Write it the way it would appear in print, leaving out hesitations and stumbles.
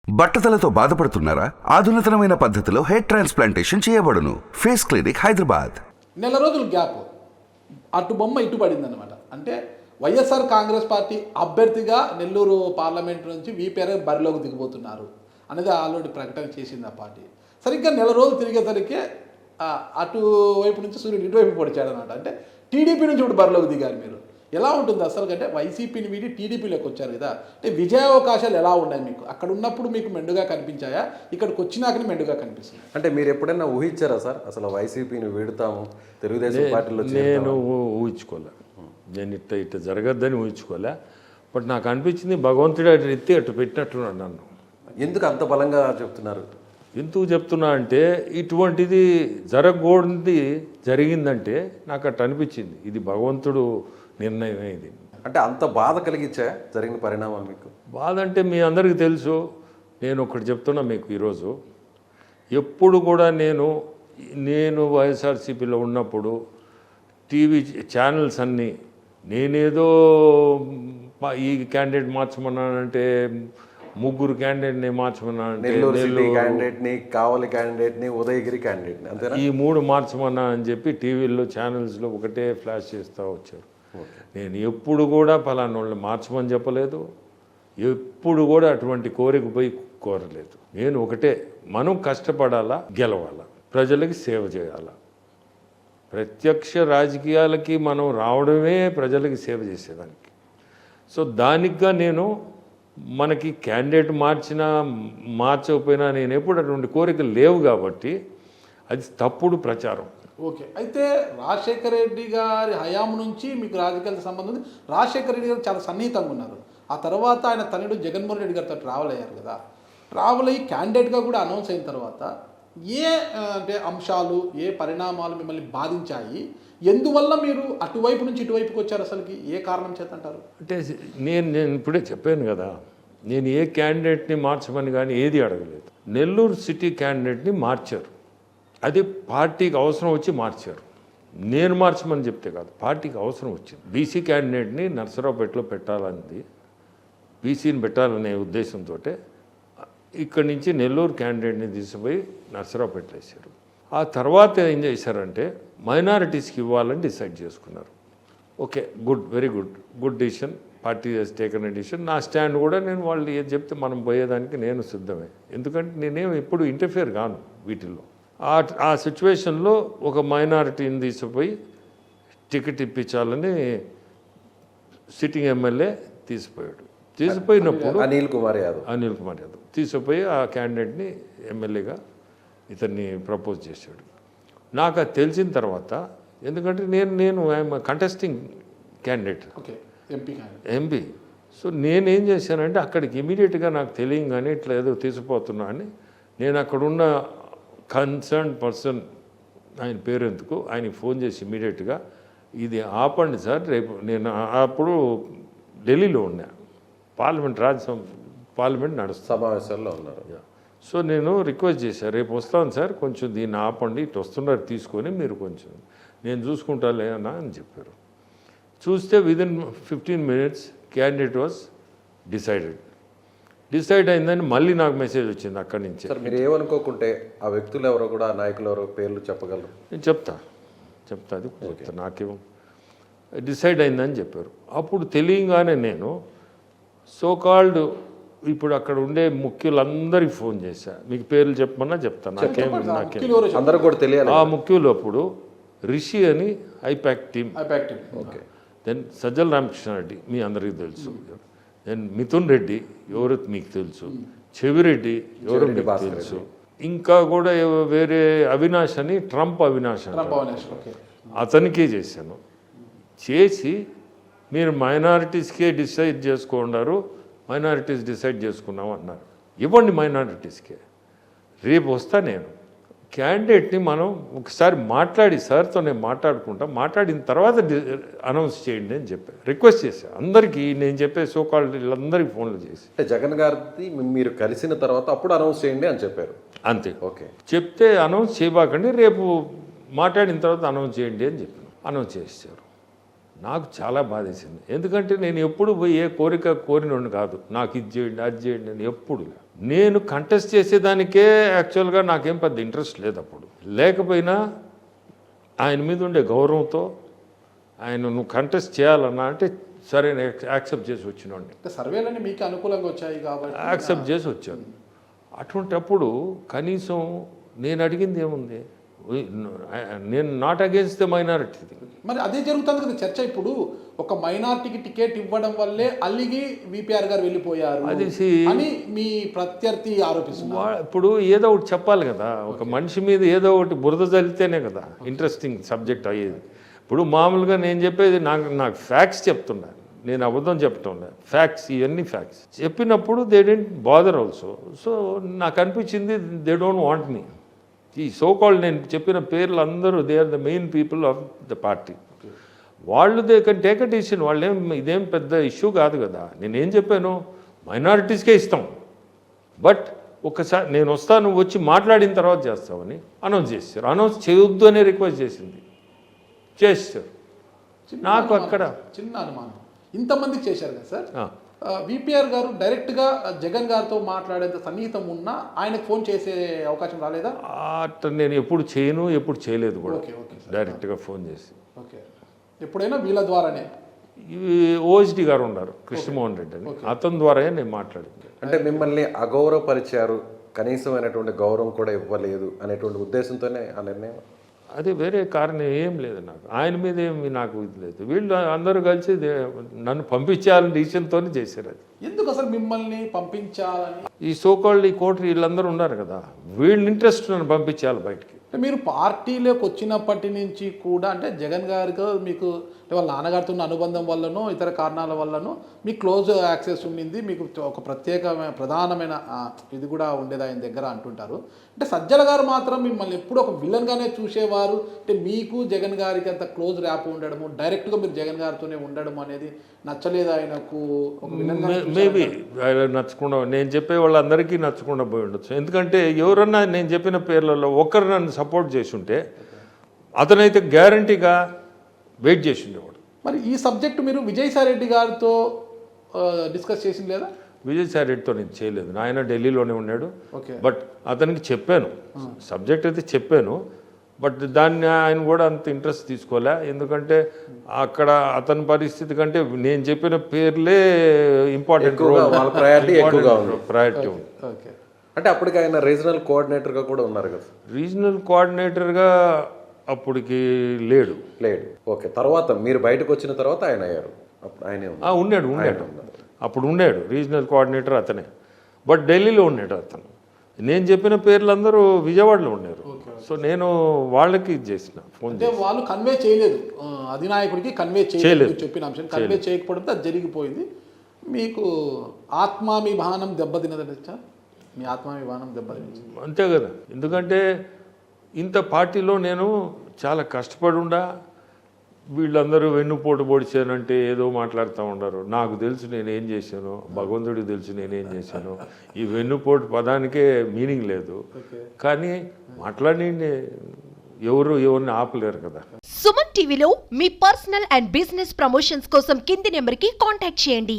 బట్టతలతో బాధపడుతున్నారా? ఆధునితనమైన పద్ధతిలో hair transplantation చేయబడును. Face clinic, Hyderabad. నెల రోజులు గ్యాప్, అటు బొమ్మ ఇటు పడింది అనమాట. అంటే వైఎస్ఆర్ కాంగ్రెస్ పార్టీ అభ్యర్థిగా నెల్లూరు పార్లమెంట్ నుంచి వీపీఆర్ బరిలోకి దిగిపోతున్నారు అనేది ఆల్రెడీ ప్రకటన చేసింది ఆ పార్టీ. సరిగ్గా నెల రోజులు తిరిగేసరికి అటువైపు నుంచి సూర్యుడు ఇటువైపు పొడిచాడు అనమాట. అంటే టీడీపీ నుంచి ఇప్పుడు బరిలోకి దిగారు మీరు. ఎలా ఉంటుంది అసలు? అంటే వైసీపీని వీడి టీడీపీలోకి వచ్చారు కదా, అంటే విజయావకాశాలు ఎలా ఉన్నాయి మీకు? అక్కడ ఉన్నప్పుడు మీకు మెండుగా కనిపించాయా, ఇక్కడికి వచ్చినాకనే మెండుగా కనిపిస్తుంది? అంటే మీరు ఎప్పుడైనా ఊహించారా సార్ అసలు వైసీపీని వీడుతాము తెలుగుదేశం పార్టీలో? నేను ఊహించుకోలే, నేను ఇట్ట జరగద్దని ఊహించుకోలే. బట్ నాకు అనిపించింది భగవంతుడు అటు ఎత్తి అటు పెట్టినట్టున్నాడు నన్ను. ఎందుకు అంత బలంగా చెప్తున్నారు? ఎందుకు చెప్తున్నా అంటే ఇటువంటిది జరగకూడదు జరిగిందంటే నాకు అట్ట అనిపించింది. ఇది భగవంతుడు నిర్ణయమే ఇది. అంటే అంత బాధ కలిగించా జరిగిన పరిణామాలు మీకు? బాధ అంటే మీ అందరికీ తెలుసు. నేను ఒకటి చెప్తున్నా మీకు ఈరోజు, ఎప్పుడు కూడా నేను వైఎస్ఆర్సీపీలో ఉన్నప్పుడు టీవీ ఛానల్స్ అన్నీ నేనేదో ఈ క్యాండిడేట్ మార్చమన్నానంటే, ముగ్గురు క్యాండిడేట్ని మార్చమన్నానంటే, నెల్లూరు క్యాండిడేట్ని, కావలి క్యాండిడేట్ని, ఉదయగిరి క్యాండిడేట్ని, అంతేనా? ఈ 3 మార్చమన్నా అని చెప్పి టీవీల్లో ఛానల్స్లో ఒకటే ఫ్లాష్ చేస్తూ వచ్చారు. నేను ఎప్పుడు కూడా ఫలానా వాళ్ళని మార్చమని చెప్పలేదు, ఎప్పుడు కూడా అటువంటి కోరిక పోయి కోరలేదు. నేను ఒకటే, మనం కష్టపడాలా, గెలవాలా, ప్రజలకి సేవ చేయాలా. ప్రత్యక్ష రాజకీయాలకి మనం రావడమే ప్రజలకి సేవ చేసేదానికి. సో దానికిగా నేను మనకి క్యాండిడేట్ మార్చకపోయినా నేను ఎప్పుడు అటువంటి కోరికలు లేవు కాబట్టి అది తప్పుడు ప్రచారం. ఓకే, అయితే రాజశేఖర రెడ్డి గారి హయాం నుంచి మీకు రాజకీయాలకు సంబంధం ఉంది. రాజశేఖర రెడ్డి గారు చాలా సన్నిహితంగా ఉన్నారు. ఆ తర్వాత ఆయన తనయుడు జగన్మోహన్ రెడ్డి గారితో ట్రావెల్ అయ్యారు కదా. ట్రావెల్ అయ్యి క్యాండిడేట్గా కూడా అనౌన్స్ అయిన తర్వాత ఏ అంటే అంశాలు, ఏ పరిణామాలు మిమ్మల్ని బాధించాయి? ఎందువల్ల మీరు అటువైపు నుంచి ఇటువైపుకి వచ్చారు? అసలుకి ఏ కారణం చేత అంటారు? అంటే నేను ఇప్పుడే చెప్పాను కదా, నేను ఏ క్యాండిడేట్ని మార్చమని కానీ ఏది అడగలేదు. నెల్లూరు సిటీ క్యాండిడేట్ని మార్చారు, అది పార్టీకి అవసరం వచ్చి మార్చారు. నేను మార్చమని చెప్తే కాదు, పార్టీకి అవసరం వచ్చింది. బీసీ క్యాండిడేట్ని నర్సరావుపేటలో పెట్టాలని, బీసీని పెట్టాలనే ఉద్దేశంతో ఇక్కడి నుంచి నెల్లూరు క్యాండిడేట్ని తీసుకుపోయి నర్సరావుపేట వేశారు. ఆ తర్వాత ఏం చేశారంటే మైనారిటీస్కి ఇవ్వాలని డిసైడ్ చేసుకున్నారు. Okay, good, very good decision. Party has taken a decision. నా స్టాండ్ కూడా నేను వాళ్ళు ఏది చెప్తే మనం పోయేదానికి నేను సిద్ధమే. ఎందుకంటే నేనేం ఎప్పుడు ఇంటర్ఫియర్ కాను వీటిల్లో. ఆ సిచ్యువేషన్లో ఒక మైనారిటీని తీసుకుపోయి టికెట్ ఇప్పించాలని సిట్టింగ్ ఎమ్మెల్యే తీసుకుపోయినప్పుడు అనిల్ కుమార్ యాదవ్ తీసుకుపోయి ఆ క్యాండిడేట్ని ఎమ్మెల్యేగా ఇతన్ని ప్రపోజ్ చేశాడు. నాకు అది తెలిసిన తర్వాత, ఎందుకంటే నేను I'm contesting candidate, MP. So నేనేం చేశానంటే అక్కడికి ఇమీడియట్గా నాకు తెలియగానే ఇట్లా ఏదో తీసుకుపోతున్నా అని నేను అక్కడున్న కన్సర్న్ పర్సన్, ఆయన పేరు ఎందుకు, ఆయనకి ఫోన్ చేసి ఇమీడియట్గా ఇది ఆపండి సార్, రేపు నేను అప్పుడు ఢిల్లీలో ఉన్నా, పార్లమెంట్ నడుస్తుంది, సమావేశాల్లో ఉన్నారు. సో నేను రిక్వెస్ట్ చేశాను, రేపు వస్తాను సార్, కొంచెం దీన్ని ఆపండి, ఇటు వస్తున్నారు తీసుకొని మీరు కొంచెం నేను చూసుకుంటా లేనా అని చెప్పారు. చూస్తే within 15 minutes candidate was decide అయిందని మళ్ళీ నాకు మెసేజ్ వచ్చింది అక్కడి నుంచి. సార్ మీరు ఏమనుకోకుంటే ఆ వ్యక్తులు ఎవరో కూడా, నాయకులు ఎవరో పేర్లు చెప్పగలరు? నేను చెప్తా అది చెప్తా. నాకేమో డిసైడ్ అయిందని చెప్పారు. అప్పుడు తెలియగానే నేను సోకాల్డ్ ఇప్పుడు అక్కడ ఉండే ముఖ్యులందరికీ ఫోన్ చేశా. మీకు పేర్లు చెప్పమన్నా చెప్తాను, నాకేం అందరూ కూడా తెలియాలి. ఆ ముఖ్యులు అప్పుడు రిషి అని IPAC team, okay, then Sajjala Ramakrishna Reddy మీ అందరికీ తెలుసు, దెన్ మిథున్ రెడ్డి ఎవరో మీకు తెలుసు, చెవిరెడ్డి ఎవరో మీకు తెలుసు, ఇంకా కూడా వేరే అవినాష్ అని, ట్రంప్ అవినాష్ అతనికే చేశాను. చేసి మీరు మైనారిటీస్కే డిసైడ్ చేసుకున్నారు, మైనారిటీస్ డిసైడ్ చేసుకున్నాం అన్నారు. ఇవ్వండి మైనారిటీస్కే, రేపు వస్తా నేను. క్యాండిడేట్ని మనం ఒకసారి మాట్లాడి సార్తో నేను మాట్లాడిన తర్వాత అనౌన్స్ చేయండి అని చెప్పాను, రిక్వెస్ట్ చేశాను అందరికీ. నేను చెప్పే సోకాల్డ్ వీళ్ళందరికీ ఫోన్లు చేసి, అంటే జగన్ గారిది మీరు కలిసిన తర్వాత అప్పుడు అనౌన్స్ చేయండి అని చెప్పారు. అంతే, ఓకే. చెప్తే అనౌన్స్ చేయబాకండి, రేపు మాట్లాడిన తర్వాత అనౌన్స్ చేయండి అని చెప్పాను. అనౌన్స్ చేశారు. నాకు చాలా బాధేసింది. ఎందుకంటే నేను ఎప్పుడు పోయి ఏ కోరిక కోరినోడిని కాదు, నాకు ఇది చేయండి అది చేయండి అని ఎప్పుడు. నేను కంటెస్ట్ చేసేదానికే యాక్చువల్గా నాకేం పెద్ద ఇంట్రెస్ట్ లేదు అప్పుడు. లేకపోయినా ఆయన మీద ఉండే గౌరవంతో ఆయన నువ్వు కంటెస్ట్ చేయాలన్నా అంటే సరే యాక్సెప్ట్ చేసి వచ్చినోడిని, అంటే సర్వేలన్నీ మీకు అనుకూలంగా వచ్చాయి కాబట్టి యాక్సెప్ట్ చేసి వచ్చాను. అటువంటప్పుడు కనీసం నేను అడిగింది ఏముంది, నేను నాట్ అగేన్స్ట్ ద మైనారిటీ. మరి అదే జరుగుతుంది కదా చర్చ. ఇప్పుడు ఒక మైనార్టీకి టికెట్ ఇవ్వడం వల్లే అల్లిగి విపిఆర్ గారు వెళ్ళిపోయారు అని మీ ప్రత్యర్థి ఆరోపిస్తున్నారు. ఇప్పుడు ఏదో ఒకటి చెప్పాలి కదా, ఒక మనిషి మీద ఏదో ఒకటి బురద చల్లితేనే కదా ఇంట్రెస్టింగ్ సబ్జెక్ట్ అయ్యేది. ఇప్పుడు మామూలుగా నేను చెప్పేది నాకు ఫ్యాక్ట్స్ చెప్తున్నా, నేను అబద్ధం చెప్పటం లేదు, ఫ్యాక్ట్స్, ఇవన్నీ ఫ్యాక్ట్స్ చెప్పినప్పుడు they didn't bother also. So నాకు అనిపించింది దే డోంట్ వాంట్ మీ. ఈ సో కాల్డ్ నేను చెప్పిన పేర్లు అందరూ they are the main people of the party. వాళ్ళు they can take a decision. వాళ్ళేం ఇదేం పెద్ద ఇష్యూ కాదు కదా. నేనేం చెప్పాను, మైనారిటీస్కే ఇస్తాం, బట్ ఒకసారి నేను వస్తాను, వచ్చి మాట్లాడిన తర్వాత చేస్తామని అనౌన్స్ చేశారు. అనౌన్స్ చేయొద్దు అనే రిక్వెస్ట్ చేసింది, చేస్తారు. నాకు అక్కడ చిన్న అనుమానం, ఇంతమందికి చేశారు కదా సార్. విపిఆర్ గారు డైరెక్ట్గా జగన్ గారితో మాట్లాడేంత సన్నిహితం ఉన్నా ఆయనకు ఫోన్ చేసే అవకాశం రాలేదా? అట్లా నేను ఎప్పుడు చేయను, ఎప్పుడు చేయలేదు కూడా. డైరెక్ట్గా ఫోన్ చేసి ఓకే, ఎప్పుడైనా వీళ్ళ ద్వారానే. ఓఎస్డి గారు ఉన్నారు, కృష్ణమోహన్ రెడ్డి అని, అతని ద్వారానే నేను మాట్లాడింది. అంటే మిమ్మల్ని అగౌరవపరిచారు, కనీసమైనటువంటి గౌరవం కూడా ఇవ్వలేదు అనేటువంటి ఉద్దేశంతోనే ఆ నిర్ణయం? అదే, వేరే కారణం ఏం లేదు నాకు. ఆయన మీద ఏమి నాకు ఇది లేదు. వీళ్ళు అందరూ కలిసి నన్ను పంపించాలని డిసిషన్తో చేశారు. అది ఎందుకు అసలు మిమ్మల్ని పంపించాలని? ఈ సోకాల్డ్ ఈ కోటరీ వీళ్ళందరూ ఉన్నారు కదా, వీళ్ళ ఇంట్రెస్ట్ నన్ను పంపించాలి బయటికి. మీరు పార్టీలోకి వచ్చినప్పటి నుంచి కూడా అంటే జగన్ గారితో మీకు వాళ్ళ నాన్నగారితో ఉన్న అనుబంధం వల్లనో ఇతర కారణాల వల్లనో మీకు క్లోజ్ యాక్సెస్ ఉండింది, మీకు ఒక ప్రత్యేకమైన ప్రధానమైన ఇది కూడా ఉండేది ఆయన దగ్గర అంటుంటారు. అంటే సజ్జల గారు మాత్రం మిమ్మల్ని ఎప్పుడు ఒక విలన్గానే చూసేవారు. అంటే మీకు జగన్ గారికి అంత క్లోజ్ ర్యాప్ ఉండడము, డైరెక్ట్గా మీరు జగన్ గారితోనే ఉండడం అనేది నచ్చలేదు ఆయనకు. ఒక విలన్గా మేబీ నచ్చకుండా, నేను చెప్పే వాళ్ళందరికీ నచ్చకుండా పోయి ఉండొచ్చు. ఎందుకంటే ఎవరన్నా నేను చెప్పిన పేర్లలో ఒకరు నన్ను సపోర్ట్ చేసి ఉంటే అతనైతే గ్యారంటీగా వెయిట్ చేసి ఉండేవాడు. మరి ఈ సబ్జెక్ట్ మీరు విజయసాయి రెడ్డి గారితో డిస్కస్ చేసింది లేదా? విజయసాయి రెడ్డితో నేను చేయలేదు, ఆయన ఢిల్లీలోనే ఉన్నాడు. ఓకే, బట్ అతనికి చెప్పాను, సబ్జెక్ట్ అయితే చెప్పాను, బట్ దాన్ని ఆయన కూడా అంత ఇంట్రెస్ట్ తీసుకోలే. ఎందుకంటే అక్కడ అతని పరిస్థితి కంటే నేను చెప్పిన పేర్లే ఇంపార్టెంట్, ప్రయారిటీ ఉంది. ఓకే. అంటే అప్పటికి ఆయన రీజనల్ కోఆర్డినేటర్గా కూడా ఉన్నారు కదా? రీజనల్ కోఆర్డినేటర్గా అప్పటికి లేడు. ఓకే, తర్వాత మీరు బయటకు వచ్చిన తర్వాత ఆయన అయ్యారు. అప్పుడు ఆయనే ఉన్నాడు అప్పుడు ఉన్నాడు రీజనల్ కోఆర్డినేటర్ అతనే, బట్ ఢిల్లీలో ఉన్నాడు అతను. నేను చెప్పిన పేర్లు అందరూ విజయవాడలో ఉన్నారు. సో నేను వాళ్ళకి ఇది చేసిన ఫోన్. అంటే వాళ్ళు కన్వే చేయలేదు, అధినాయకుడికి కన్వే చేయలేదు, చెప్పిన అంశం కన్వే చేయకపోవడంతో అది జరిగిపోయింది. మీకు ఆత్మాభిమానం దెబ్బతిన్నదట, మీ ఆత్మాభిమానం దెబ్బతింది అంతే కదా. ఎందుకంటే ఇంత పార్టీలో నేను చాలా కష్టపడి ఉండా, వీళ్ళందరూ వెన్నుపోటు పొడిచానంటే ఏదో మాట్లాడుతూ ఉండరు. నాకు తెలుసు నేనేం చేశాను, భగవంతుడికి తెలుసు నేనేం చేశాను. ఈ వెన్నుపోటు పదానికే మీనింగ్ లేదు, కానీ మాట్లాడి ఎవరిని ఆపలేరు కదా. సుమన్ టీవీలో మీ పర్సనల్ అండ్ బిజినెస్ ప్రమోషన్స్ కోసం కింది నెంబర్కి కాంటాక్ట్ చేయండి.